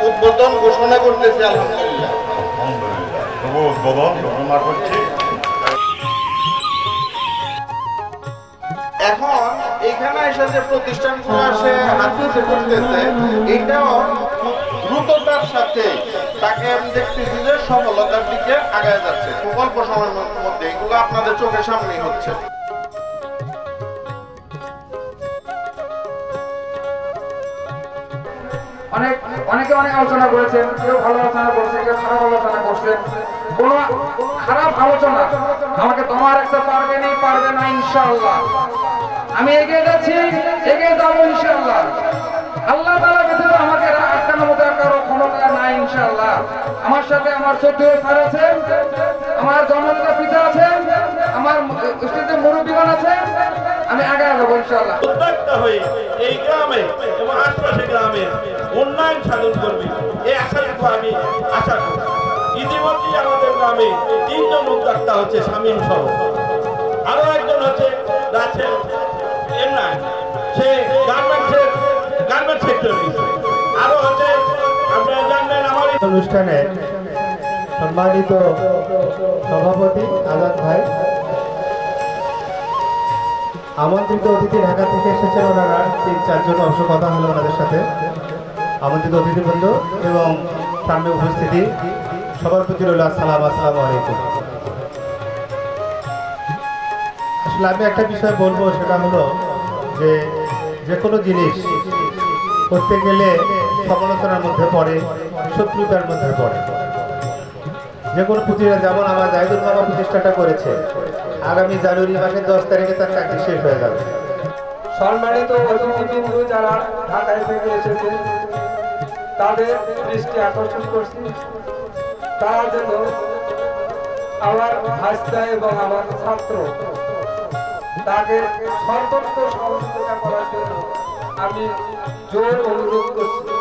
উদ্বোধন ঘোষণা করতেছি। আলহামদুলিল্লাহ, উদ্বোধন ঘোষণা করছি। এখন এখানে এসে যে প্রতিষ্ঠানগুলো আসে হাতে করতেছে, এটাও দ্রুততার সাথে তাকে আমি দেখতেছি যে সফলতার দিকে আগায় যাচ্ছে। অল্প সময়ের মধ্যে এগুলো আপনাদের চোখের সামনেই হচ্ছে। অনেকে অনেক আলোচনা করেছেন, কেউ ভালো আলোচনা করছে, কেউ খারাপ আলোচনা করছেন। কোন খারাপ আলোচনা আমাকে তোমার একটা পারবে না ইনশাআল্লাহ। আমি এগিয়ে যাচ্ছি, এগিয়ে যাবো ইনশাআল্লাহ। আল্লাহ তাআলা ব্যতীত আমাকে আটকানোর মতো কারো ক্ষমতা নাই ইনশাআল্লাহ। আমার সাথে আমার শ্রদ্ধেয় স্যার আছেন, আমার জন্মদাতা পিতা আছেন, আমার স্টেজে মুরব্বীগণ আছেন। আমি আগায় যাবো ইনশাআল্লাহ। উদ্যোক্তা হয়ে এই গ্রামে এবং আশপাশের গ্রামে উন্নয়ন সাধন করবে, এই আশাটুকু আমি আশা করি। ইতিমধ্যেই আমাদের গ্রামে 3 জন উদ্যোক্তা হচ্ছে শামীম সহ, আরো একজন হচ্ছে রাসেল এমরান, সে গার্মেন্টস সেক্টরে, আরো হচ্ছে আপনারা জানবেন আমার অনুষ্ঠানে সম্মানিত সভাপতি আজাদ ভাই, আমন্ত্রিত অতিথি ঢাকা থেকে এসেছেন ওনারা 3-4 জন, অবশ্য কথা হলো ওনাদের সাথে। আমন্ত্রিত অতিথিবৃন্দ এবং সামনে উপস্থিতি সবার প্রতি রইল আসসালামু আলাইকুম। আসলে আমি একটা বিষয় বলবো, সেটা হলো যে কোনো জিনিস করতে গেলে সমালোচনার মধ্যে পড়ে, শত্রুতার মধ্যে পড়ে। যে কোনো প্রতিষ্ঠান, যেমন আমার জাহিদুল বাবা প্রতিষ্ঠাটা করেছে, আগামী জানুয়ারি মাসের 10 তারিখে তার চাকরি শেষ হয়ে যাবে। সম্মানিত অতিথিবৃন্দ যারা ঢাকায় থেকে এসেছে, তাদের দৃষ্টি আকর্ষণ করছি, তারা যেন আমার ভাস্তা এবং আমার ছাত্র তাকে সর্বোচ্চ সহযোগিতা করার জন্য আমি জোর অনুরোধ করছি।